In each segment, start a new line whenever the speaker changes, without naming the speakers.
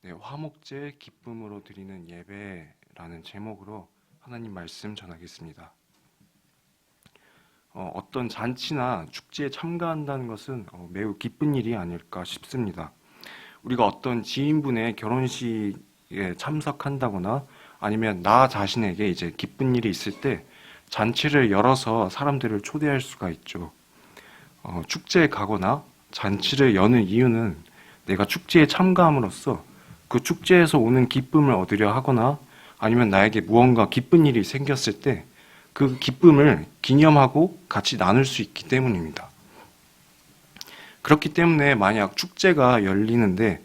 네, 화목제 기쁨으로 드리는 예배라는 제목으로 하나님 말씀 전하겠습니다. 어떤 잔치나 축제에 참가한다는 것은 매우 기쁜 일이 아닐까 싶습니다. 우리가 어떤 지인분의 결혼식에 참석한다거나 아니면 나 자신에게 이제 기쁜 일이 있을 때 잔치를 열어서 사람들을 초대할 수가 있죠. 축제에 가거나 잔치를 여는 이유는 내가 축제에 참가함으로써 그 축제에서 오는 기쁨을 얻으려 하거나 아니면 나에게 무언가 기쁜 일이 생겼을 때 그 기쁨을 기념하고 같이 나눌 수 있기 때문입니다. 그렇기 때문에 만약 축제가 열리는데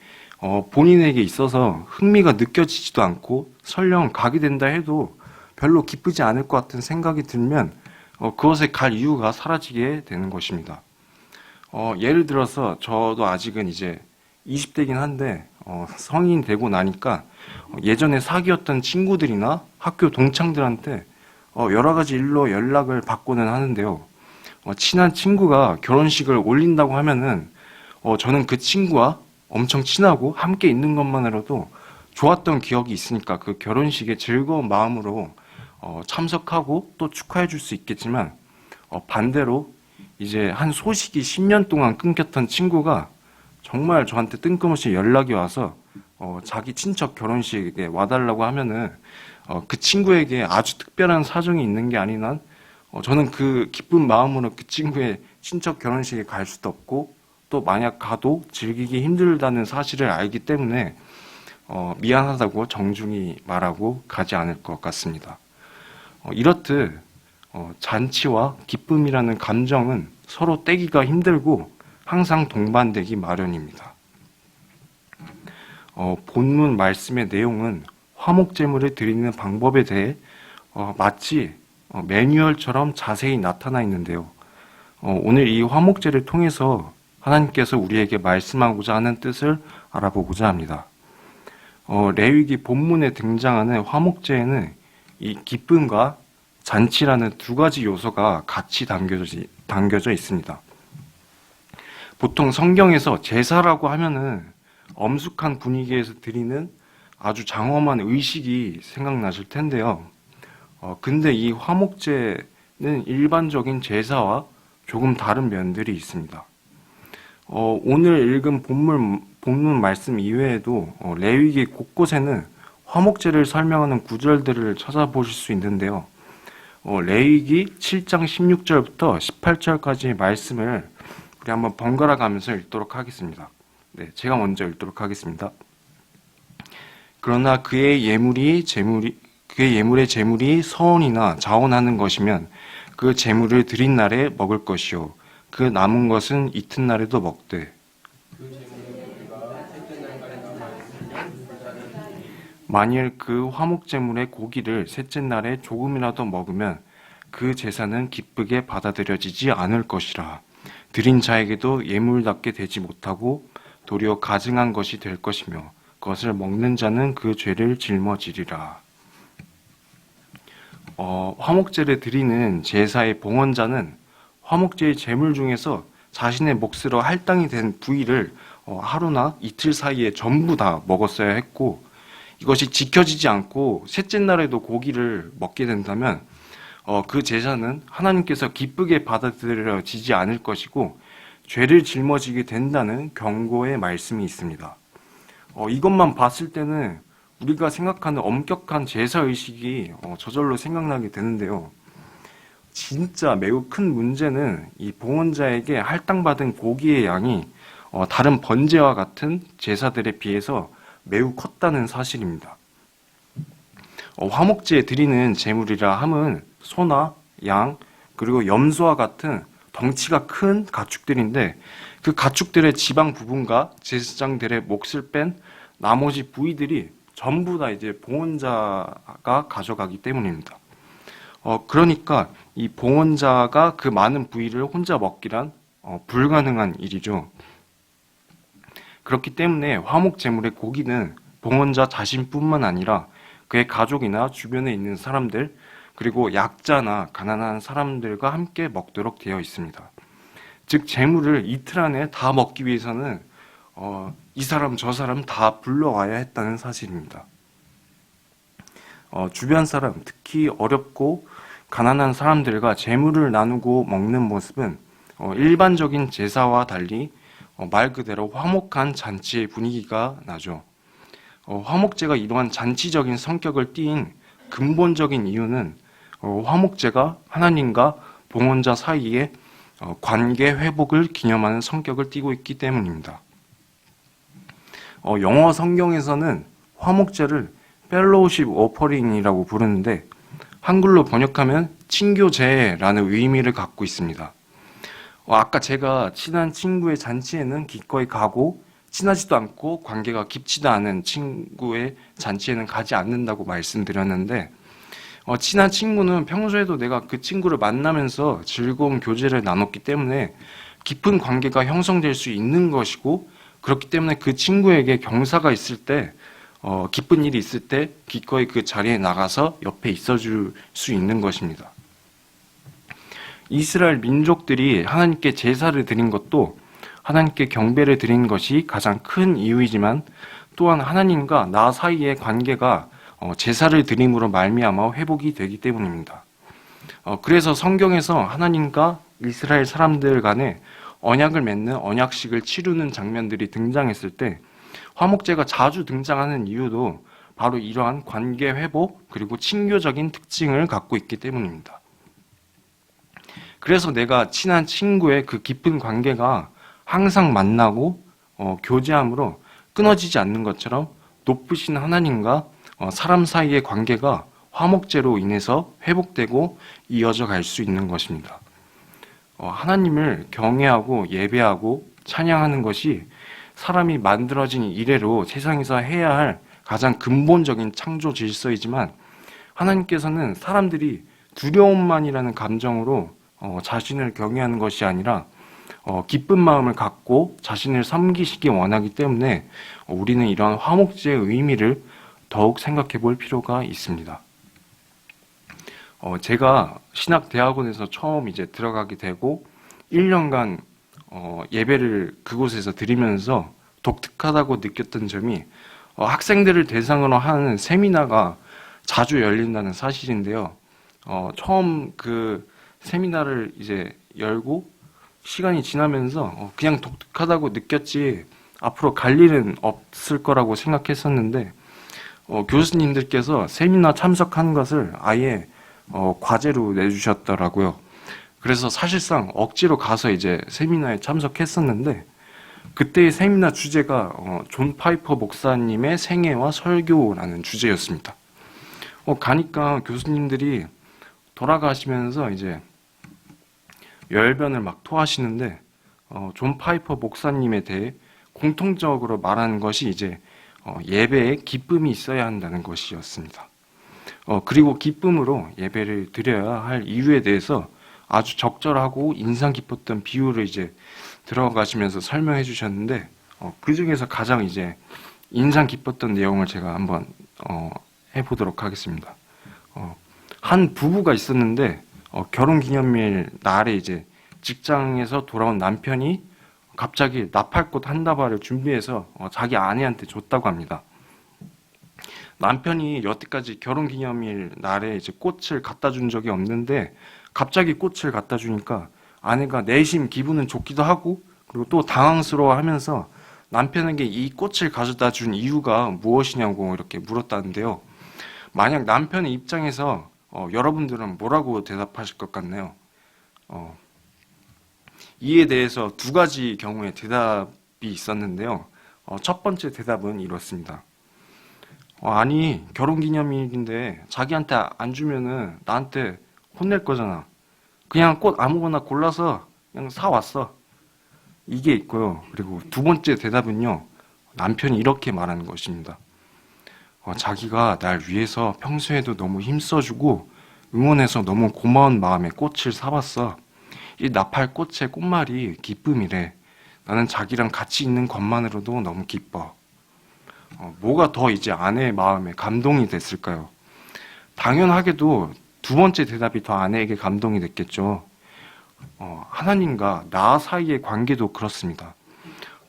본인에게 있어서 흥미가 느껴지지도 않고 설령 가게 된다 해도 별로 기쁘지 않을 것 같은 생각이 들면 그것에 갈 이유가 사라지게 되는 것입니다. 예를 들어서 저도 아직은 이제 20대긴 한데 성인 되고 나니까 예전에 사귀었던 친구들이나 학교 동창들한테 여러 가지 일로 연락을 받고는 하는데요. 친한 친구가 결혼식을 올린다고 하면은 저는 그 친구와 엄청 친하고 함께 있는 것만으로도 좋았던 기억이 있으니까 그 결혼식에 즐거운 마음으로 참석하고 또 축하해 줄 수 있겠지만 반대로 이제 한 소식이 10년 동안 끊겼던 친구가 정말 저한테 뜬금없이 연락이 와서 자기 친척 결혼식에 와달라고 하면은 그 친구에게 아주 특별한 사정이 있는 게 아닌 한 저는 그 기쁜 마음으로 그 친구의 친척 결혼식에 갈 수도 없고 또 만약 가도 즐기기 힘들다는 사실을 알기 때문에 미안하다고 정중히 말하고 가지 않을 것 같습니다. 이렇듯 잔치와 기쁨이라는 감정은 서로 떼기가 힘들고 항상 동반되기 마련입니다. 본문 말씀의 내용은 화목제물을 드리는 방법에 대해 마치 매뉴얼처럼 자세히 나타나 있는데요. 오늘 이 화목제를 통해서 하나님께서 우리에게 말씀하고자 하는 뜻을 알아보고자 합니다. 레위기 본문에 등장하는 화목제에는 이 기쁨과 잔치라는 두 가지 요소가 같이 담겨져 있습니다. 보통 성경에서 제사라고 하면은 엄숙한 분위기에서 드리는 아주 장엄한 의식이 생각나실 텐데요. 근데 이 화목제는 일반적인 제사와 조금 다른 면들이 있습니다. 오늘 읽은 본문 말씀 이외에도 레위기 곳곳에는 화목제를 설명하는 구절들을 찾아보실 수 있는데요. 레위기 7장 16절부터 18절까지의 말씀을 우리 한번 번갈아 가면서 읽도록 하겠습니다. 네, 제가 먼저 읽도록 하겠습니다. 그러나 그의 예물의 제물이 서원이나 자원하는 것이면 그 제물을 드린 날에 먹을 것이요 그 남은 것은 이튿날에도 먹되 만일 그 화목 제물의 고기를 셋째 날에 조금이라도 먹으면 그 제사는 기쁘게 받아들여지지 않을 것이라. 드린 자에게도 예물답게 되지 못하고 도리어 가증한 것이 될 것이며 그것을 먹는 자는 그 죄를 짊어지리라. 화목제를 드리는 제사의 봉헌자는 화목제의 제물 중에서 자신의 몫으로 할당이 된 부위를 하루나 이틀 사이에 전부 다 먹었어야 했고 이것이 지켜지지 않고 셋째 날에도 고기를 먹게 된다면 그 제사는 하나님께서 기쁘게 받아들여지지 않을 것이고 죄를 짊어지게 된다는 경고의 말씀이 있습니다. 이것만 봤을 때는 우리가 생각하는 엄격한 제사의식이 저절로 생각나게 되는데요. 진짜 매우 큰 문제는 이 봉헌자에게 할당받은 고기의 양이 다른 번제와 같은 제사들에 비해서 매우 컸다는 사실입니다. 화목제에 드리는 제물이라 함은 소나 양 그리고 염소와 같은 덩치가 큰 가축들인데 그 가축들의 지방 부분과 제사장들의 몫을 뺀 나머지 부위들이 전부 다 이제 봉헌자가 가져가기 때문입니다. 그러니까 이 봉헌자가 그 많은 부위를 혼자 먹기란 불가능한 일이죠. 그렇기 때문에 화목 제물의 고기는 봉헌자 자신뿐만 아니라 그의 가족이나 주변에 있는 사람들 그리고 약자나 가난한 사람들과 함께 먹도록 되어 있습니다. 즉 제물을 이틀 안에 다 먹기 위해서는 이 사람 저 사람 다 불러와야 했다는 사실입니다. 주변 사람, 특히 어렵고 가난한 사람들과 재물을 나누고 먹는 모습은 일반적인 제사와 달리 말 그대로 화목한 잔치의 분위기가 나죠. 화목제가 이러한 잔치적인 성격을 띠인 근본적인 이유는 화목제가 하나님과 봉헌자 사이의 관계 회복을 기념하는 성격을 띠고 있기 때문입니다. 영어 성경에서는 화목제를 펠로우십 오퍼링이라고 부르는데 한글로 번역하면 친교제라는 의미를 갖고 있습니다. 아까 제가 친한 친구의 잔치에는 기꺼이 가고 친하지도 않고 관계가 깊지도 않은 친구의 잔치에는 가지 않는다고 말씀드렸는데 친한 친구는 평소에도 내가 그 친구를 만나면서 즐거운 교제를 나눴기 때문에 깊은 관계가 형성될 수 있는 것이고 그렇기 때문에 그 친구에게 경사가 있을 때 기쁜 일이 있을 때 기꺼이 그 자리에 나가서 옆에 있어줄 수 있는 것입니다. 이스라엘 민족들이 하나님께 제사를 드린 것도 하나님께 경배를 드린 것이 가장 큰 이유이지만 또한 하나님과 나 사이의 관계가 제사를 드림으로 말미암아 회복이 되기 때문입니다. 그래서 성경에서 하나님과 이스라엘 사람들 간에 언약을 맺는 언약식을 치르는 장면들이 등장했을 때 화목제가 자주 등장하는 이유도 바로 이러한 관계 회복 그리고 친교적인 특징을 갖고 있기 때문입니다. 그래서 내가 친한 친구의 그 깊은 관계가 항상 만나고 교제함으로 끊어지지 않는 것처럼 높으신 하나님과 사람 사이의 관계가 화목제로 인해서 회복되고 이어져 갈 수 있는 것입니다. 하나님을 경외하고 예배하고 찬양하는 것이 사람이 만들어진 이래로 세상에서 해야 할 가장 근본적인 창조 질서이지만 하나님께서는 사람들이 두려움만이라는 감정으로 자신을 경외하는 것이 아니라 기쁜 마음을 갖고 자신을 섬기시기 원하기 때문에 우리는 이러한 화목제의 의미를 더욱 생각해 볼 필요가 있습니다. 제가 신학대학원에서 처음 이제 들어가게 되고 1년간 예배를 그곳에서 드리면서 독특하다고 느꼈던 점이 학생들을 대상으로 하는 세미나가 자주 열린다는 사실인데요. 처음 그 세미나를 이제 열고 시간이 지나면서 그냥 독특하다고 느꼈지 앞으로 갈 일은 없을 거라고 생각했었는데 교수님들께서 세미나 참석한 것을 아예 과제로 내주셨더라고요. 그래서 사실상 억지로 가서 이제 세미나에 참석했었는데 그때의 세미나 주제가 존 파이퍼 목사님의 생애와 설교라는 주제였습니다. 가니까 교수님들이 돌아가시면서 이제 열변을 막 토하시는데 존 파이퍼 목사님에 대해 공통적으로 말하는 것이 이제 예배에 기쁨이 있어야 한다는 것이었습니다. 그리고 기쁨으로 예배를 드려야 할 이유에 대해서 아주 적절하고 인상 깊었던 비유를 이제 들어가시면서 설명해 주셨는데 그 중에서 가장 이제 인상 깊었던 내용을 제가 한번 해보도록 하겠습니다. 한 부부가 있었는데 결혼기념일 날에 이제 직장에서 돌아온 남편이 갑자기 나팔꽃 한 다발을 준비해서 자기 아내한테 줬다고 합니다. 남편이 여태까지 결혼기념일 날에 이제 꽃을 갖다 준 적이 없는데 갑자기 꽃을 갖다 주니까 아내가 내심 기분은 좋기도 하고 그리고 또 당황스러워하면서 남편에게 이 꽃을 가져다 준 이유가 무엇이냐고 이렇게 물었다는데요. 만약 남편의 입장에서 여러분들은 뭐라고 대답하실 것 같나요? 이에 대해서 두 가지 경우의 대답이 있었는데요. 첫 번째 대답은 이렇습니다. 아니 결혼기념일인데 자기한테 안 주면은 나한테 혼낼 거잖아. 그냥 꽃 아무거나 골라서 그냥 사왔어. 이게 있고요. 그리고 두 번째 대답은요. 남편이 이렇게 말하는 것입니다. 자기가 날 위해서 평소에도 너무 힘써주고 응원해서 너무 고마운 마음에 꽃을 사왔어. 이 나팔꽃의 꽃말이 기쁨이래. 나는 자기랑 같이 있는 것만으로도 너무 기뻐. 뭐가 더 이제 아내의 마음에 감동이 됐을까요? 당연하게도 두 번째 대답이 더 아내에게 감동이 됐겠죠. 하나님과 나 사이의 관계도 그렇습니다.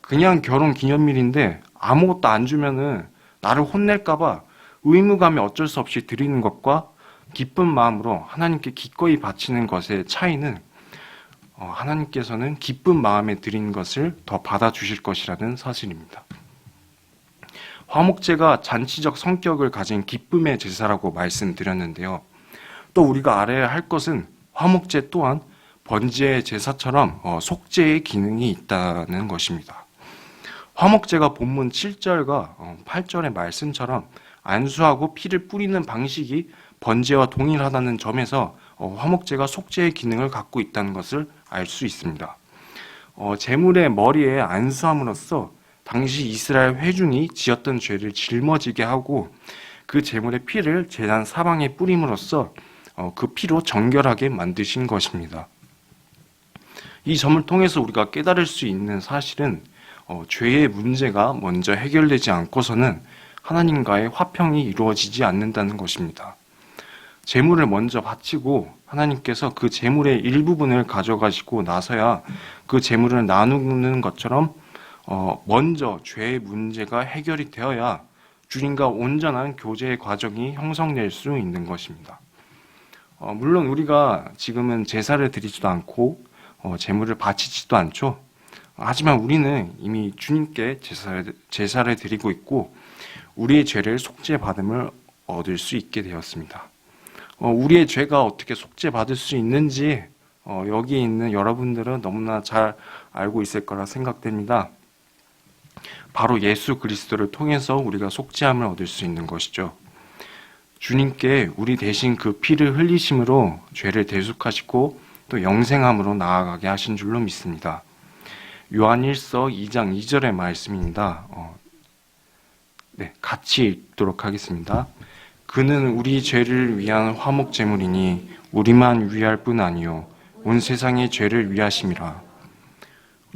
그냥 결혼 기념일인데 아무것도 안 주면은 나를 혼낼까봐 의무감에 어쩔 수 없이 드리는 것과 기쁜 마음으로 하나님께 기꺼이 바치는 것의 차이는 하나님께서는 기쁜 마음에 드리는 것을 더 받아주실 것이라는 사실입니다. 화목제가 잔치적 성격을 가진 기쁨의 제사라고 말씀드렸는데요. 또 우리가 알아야 할 것은 화목제 또한 번제의 제사처럼 속죄의 기능이 있다는 것입니다. 화목제가 본문 7절과 8절의 말씀처럼 안수하고 피를 뿌리는 방식이 번제와 동일하다는 점에서 화목제가 속죄의 기능을 갖고 있다는 것을 알 수 있습니다. 제물의 머리에 안수함으로써 당시 이스라엘 회중이 지었던 죄를 짊어지게 하고 그 제물의 피를 제단 사방에 뿌림으로써 그 피로 정결하게 만드신 것입니다. 이 점을 통해서 우리가 깨달을 수 있는 사실은 죄의 문제가 먼저 해결되지 않고서는 하나님과의 화평이 이루어지지 않는다는 것입니다. 제물을 먼저 바치고 하나님께서 그 제물의 일부분을 가져가시고 나서야 그 제물을 나누는 것처럼 먼저 죄의 문제가 해결이 되어야 주님과 온전한 교제의 과정이 형성될 수 있는 것입니다. 물론 우리가 지금은 제사를 드리지도 않고 제물을 바치지도 않죠. 하지만 우리는 이미 주님께 제사를 드리고 있고 우리의 죄를 속죄받음을 얻을 수 있게 되었습니다. 우리의 죄가 어떻게 속죄받을 수 있는지 여기에 있는 여러분들은 너무나 잘 알고 있을 거라 생각됩니다. 바로 예수 그리스도를 통해서 우리가 속죄함을 얻을 수 있는 것이죠. 주님께 우리 대신 그 피를 흘리심으로 죄를 대속하시고 또 영생함으로 나아가게 하신 줄로 믿습니다. 요한 1서 2장 2절의 말씀입니다. 같이 읽도록 하겠습니다. 그는 우리 죄를 위한 화목 제물이니 우리만 위할 뿐 아니요 온 세상의 죄를 위하심이라.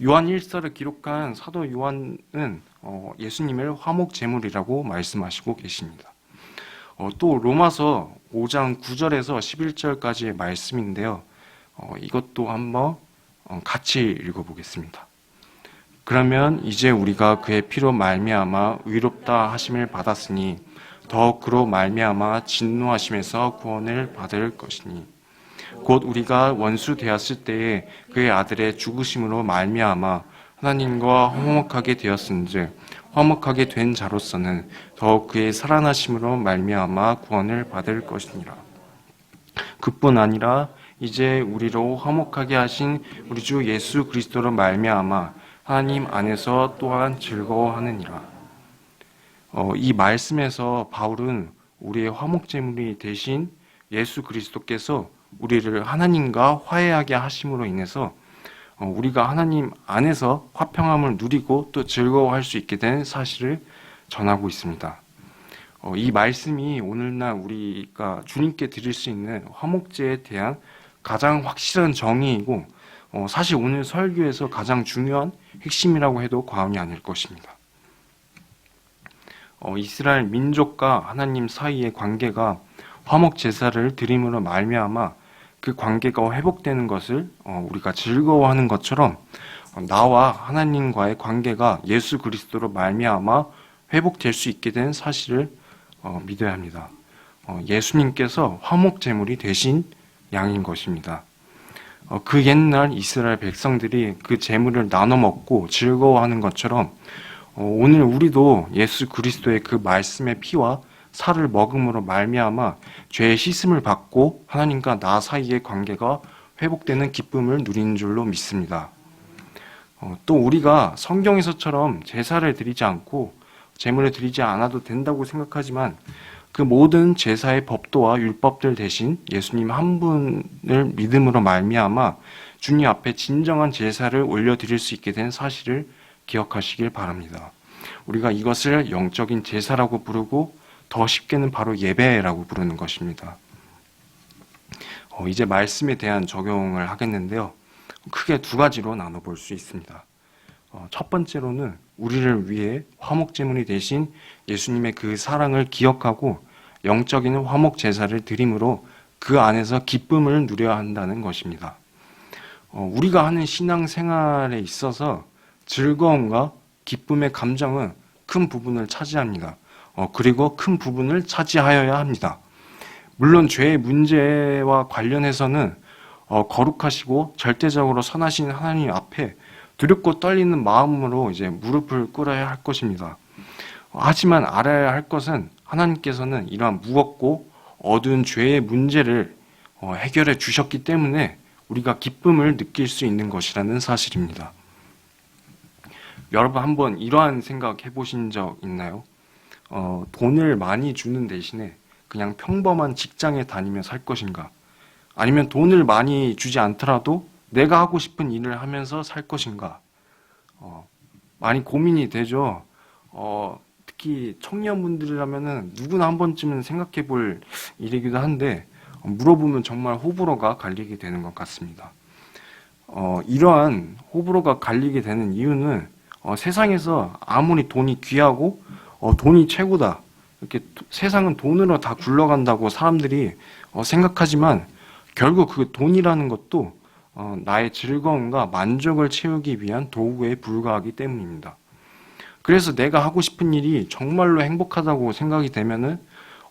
요한 1서를 기록한 사도 요한은 예수님을 화목 제물이라고 말씀하시고 계십니다. 또 로마서 5장 9절에서 11절까지의 말씀인데요. 이것도 한번 같이 읽어보겠습니다. 그러면 이제 우리가 그의 피로 말미암아 의롭다 하심을 받았으니 더 그로 말미암아 진노하심에서 구원을 받을 것이니 곧 우리가 원수 되었을 때에 그의 아들의 죽으심으로 말미암아 하나님과 화목하게 되었은즉 화목하게 된 자로서는 더 그의 살아나심으로 말미암아 구원을 받을 것이니라. 그뿐 아니라 이제 우리로 화목하게 하신 우리 주 예수 그리스도로 말미암아 하나님 안에서 또한 즐거워하느니라. 이 말씀에서 바울은 우리의 화목제물이 되신 예수 그리스도께서 우리를 하나님과 화해하게 하심으로 인해서 우리가 하나님 안에서 화평함을 누리고 또 즐거워할 수 있게 된 사실을 전하고 있습니다. 이 말씀이 오늘날 우리가 주님께 드릴 수 있는 화목제에 대한 가장 확실한 정의이고 사실 오늘 설교에서 가장 중요한 핵심이라고 해도 과언이 아닐 것입니다. 이스라엘 민족과 하나님 사이의 관계가 화목 제사를 드림으로 말미암아 그 관계가 회복되는 것을 우리가 즐거워하는 것처럼 나와 하나님과의 관계가 예수 그리스도로 말미암아 회복될 수 있게 된 사실을 믿어야 합니다. 예수님께서 화목 제물이 되신 양인 것입니다. 그 옛날 이스라엘 백성들이 그 제물을 나눠 먹고 즐거워하는 것처럼 오늘 우리도 예수 그리스도의 그 말씀의 피와 살을 먹음으로 말미암아 죄의 씻음을 받고 하나님과 나 사이의 관계가 회복되는 기쁨을 누리는 줄로 믿습니다. 또 우리가 성경에서처럼 제사를 드리지 않고 제물을 드리지 않아도 된다고 생각하지만 그 모든 제사의 법도와 율법들 대신 예수님 한 분을 믿음으로 말미암아 주님 앞에 진정한 제사를 올려드릴 수 있게 된 사실을 기억하시길 바랍니다. 우리가 이것을 영적인 제사라고 부르고 더 쉽게는 바로 예배라고 부르는 것입니다. 이제 말씀에 대한 적용을 하겠는데요. 크게 두 가지로 나눠볼 수 있습니다. 첫 번째로는 우리를 위해 화목제물이 되신 예수님의 그 사랑을 기억하고 영적인 화목 제사를 드림으로 그 안에서 기쁨을 누려야 한다는 것입니다. 우리가 하는 신앙생활에 있어서 즐거움과 기쁨의 감정은 큰 부분을 차지합니다. 그리고 큰 부분을 차지하여야 합니다. 물론 죄의 문제와 관련해서는 거룩하시고 절대적으로 선하신 하나님 앞에 두렵고 떨리는 마음으로 이제 무릎을 꿇어야 할 것입니다. 하지만 알아야 할 것은 하나님께서는 이러한 무겁고 어두운 죄의 문제를 해결해 주셨기 때문에 우리가 기쁨을 느낄 수 있는 것이라는 사실입니다. 여러분 한번 이러한 생각 해보신 적 있나요? 돈을 많이 주는 대신에 그냥 평범한 직장에 다니며 살 것인가? 아니면 돈을 많이 주지 않더라도 내가 하고 싶은 일을 하면서 살 것인가? 많이 고민이 되죠. 특히 청년분들이라면은 누구나 한 번쯤은 생각해 볼 일이기도 한데, 물어보면 정말 호불호가 갈리게 되는 것 같습니다. 이러한 호불호가 갈리게 되는 이유는 세상에서 아무리 돈이 귀하고 돈이 최고다, 이렇게 세상은 돈으로 다 굴러간다고 사람들이 생각하지만 결국 그 돈이라는 것도 나의 즐거움과 만족을 채우기 위한 도구에 불과하기 때문입니다. 그래서 내가 하고 싶은 일이 정말로 행복하다고 생각이 되면은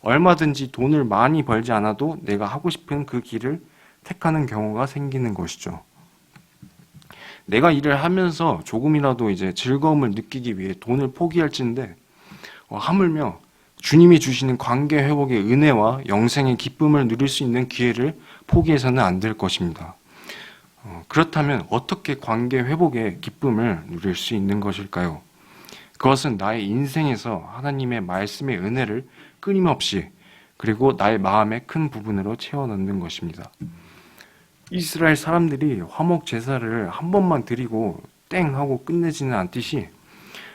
얼마든지 돈을 많이 벌지 않아도 내가 하고 싶은 그 길을 택하는 경우가 생기는 것이죠. 내가 일을 하면서 조금이라도 이제 즐거움을 느끼기 위해 돈을 포기할진데 하물며 주님이 주시는 관계 회복의 은혜와 영생의 기쁨을 누릴 수 있는 기회를 포기해서는 안 될 것입니다. 그렇다면 어떻게 관계 회복의 기쁨을 누릴 수 있는 것일까요? 그것은 나의 인생에서 하나님의 말씀의 은혜를 끊임없이 그리고 나의 마음의 큰 부분으로 채워 넣는 것입니다. 이스라엘 사람들이 화목 제사를 한 번만 드리고 땡 하고 끝내지는 않듯이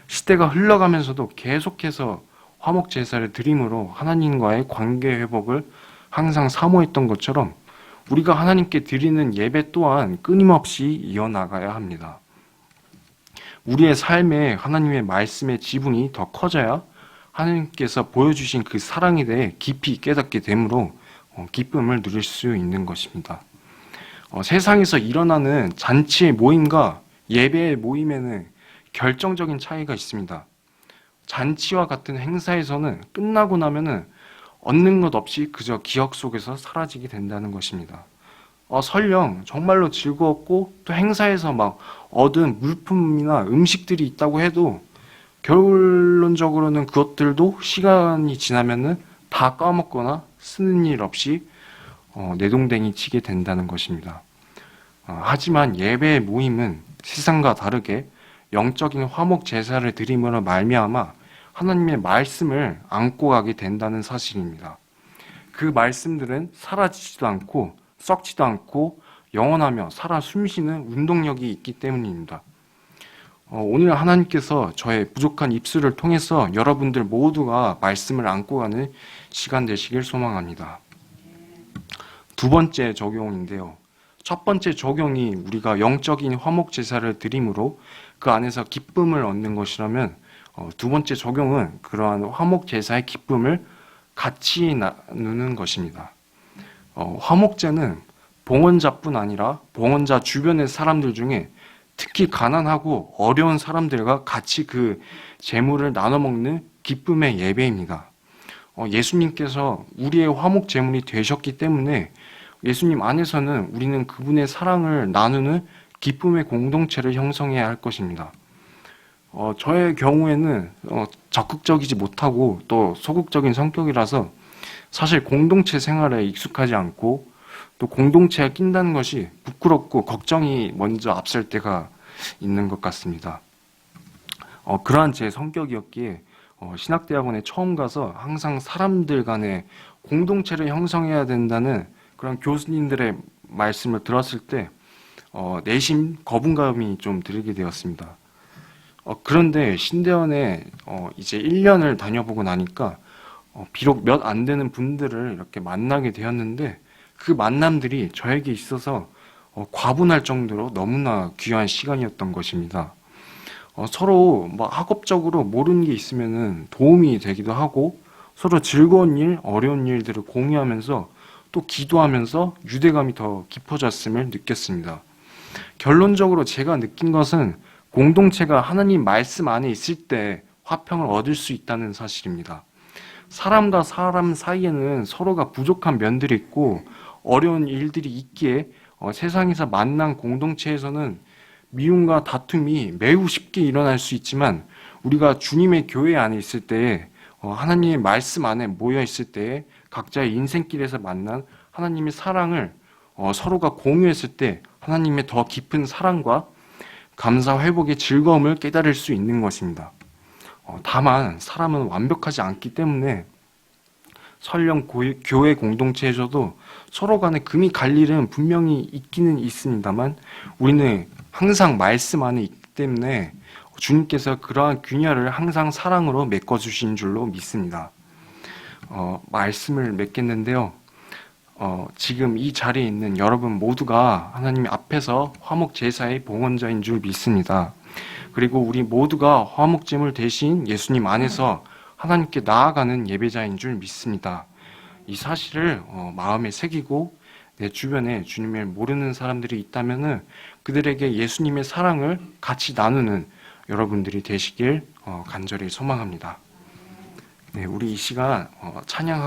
시대가 흘러가면서도 계속해서 화목 제사를 드림으로 하나님과의 관계 회복을 항상 사모했던 것처럼 우리가 하나님께 드리는 예배 또한 끊임없이 이어나가야 합니다. 우리의 삶에 하나님의 말씀의 지분이 더 커져야 하나님께서 보여주신 그 사랑에 대해 깊이 깨닫게 되므로 기쁨을 누릴 수 있는 것입니다. 세상에서 일어나는 잔치의 모임과 예배의 모임에는 결정적인 차이가 있습니다. 잔치와 같은 행사에서는 끝나고 나면은 얻는 것 없이 그저 기억 속에서 사라지게 된다는 것입니다. 설령 정말로 즐거웠고 또 행사에서 막 얻은 물품이나 음식들이 있다고 해도 결론적으로는 그것들도 시간이 지나면은 다 까먹거나 쓰는 일 없이 내동댕이 치게 된다는 것입니다. 하지만 예배의 모임은 세상과 다르게 영적인 화목 제사를 드림으로 말미암아 하나님의 말씀을 안고 가게 된다는 사실입니다. 그 말씀들은 사라지지도 않고 썩지도 않고 영원하며 살아 숨쉬는 운동력이 있기 때문입니다. 오늘 하나님께서 저의 부족한 입술을 통해서 여러분들 모두가 말씀을 안고 가는 시간 되시길 소망합니다. 두 번째 적용인데요. 첫 번째 적용이 우리가 영적인 화목 제사를 드림으로 그 안에서 기쁨을 얻는 것이라면 두 번째 적용은 그러한 화목 제사의 기쁨을 같이 나누는 것입니다. 화목제는 봉헌자뿐 아니라 봉헌자 주변의 사람들 중에 특히 가난하고 어려운 사람들과 같이 그 제물을 나눠 먹는 기쁨의 예배입니다. 예수님께서 우리의 화목 제물이 되셨기 때문에 예수님 안에서는 우리는 그분의 사랑을 나누는 기쁨의 공동체를 형성해야 할 것입니다. 저의 경우에는 적극적이지 못하고 또 소극적인 성격이라서 사실 공동체 생활에 익숙하지 않고 또 공동체에 낀다는 것이 부끄럽고 걱정이 먼저 앞설 때가 있는 것 같습니다. 그러한 제 성격이었기에 신학대학원에 처음 가서 항상 사람들 간에 공동체를 형성해야 된다는 그런 교수님들의 말씀을 들었을 때 내심 거부감이 좀 들게 되었습니다. 그런데 신대원에 이제 1년을 다녀보고 나니까 비록 몇 안 되는 분들을 이렇게 만나게 되었는데 그 만남들이 저에게 있어서 과분할 정도로 너무나 귀한 시간이었던 것입니다. 서로 학업적으로 모르는 게 있으면은 도움이 되기도 하고 서로 즐거운 일, 어려운 일들을 공유하면서 또 기도하면서 유대감이 더 깊어졌음을 느꼈습니다. 결론적으로 제가 느낀 것은 공동체가 하나님 말씀 안에 있을 때 화평을 얻을 수 있다는 사실입니다. 사람과 사람 사이에는 서로가 부족한 면들이 있고 어려운 일들이 있기에 세상에서 만난 공동체에서는 미움과 다툼이 매우 쉽게 일어날 수 있지만 우리가 주님의 교회 안에 있을 때에 하나님의 말씀 안에 모여 있을 때에 각자의 인생길에서 만난 하나님의 사랑을 서로가 공유했을 때 하나님의 더 깊은 사랑과 감사 회복의 즐거움을 깨달을 수 있는 것입니다. 다만 사람은 완벽하지 않기 때문에 설령 교회 공동체에서도 서로 간에 금이 갈 일은 분명히 있기는 있습니다만 우리는 항상 말씀 안에 있기 때문에 주님께서 그러한 균열을 항상 사랑으로 메꿔주신 줄로 믿습니다. 말씀을 맺겠는데요. 지금 이 자리에 있는 여러분 모두가 하나님 앞에서 화목제사의 봉헌자인 줄 믿습니다. 그리고 우리 모두가 화목제물 대신 예수님 안에서 하나님께 나아가는 예배자인 줄 믿습니다. 이 사실을 마음에 새기고 내 주변에 주님을 모르는 사람들이 있다면 그들에게 예수님의 사랑을 같이 나누는 여러분들이 되시길 간절히 소망합니다. 네, 우리 이 시간 찬양하고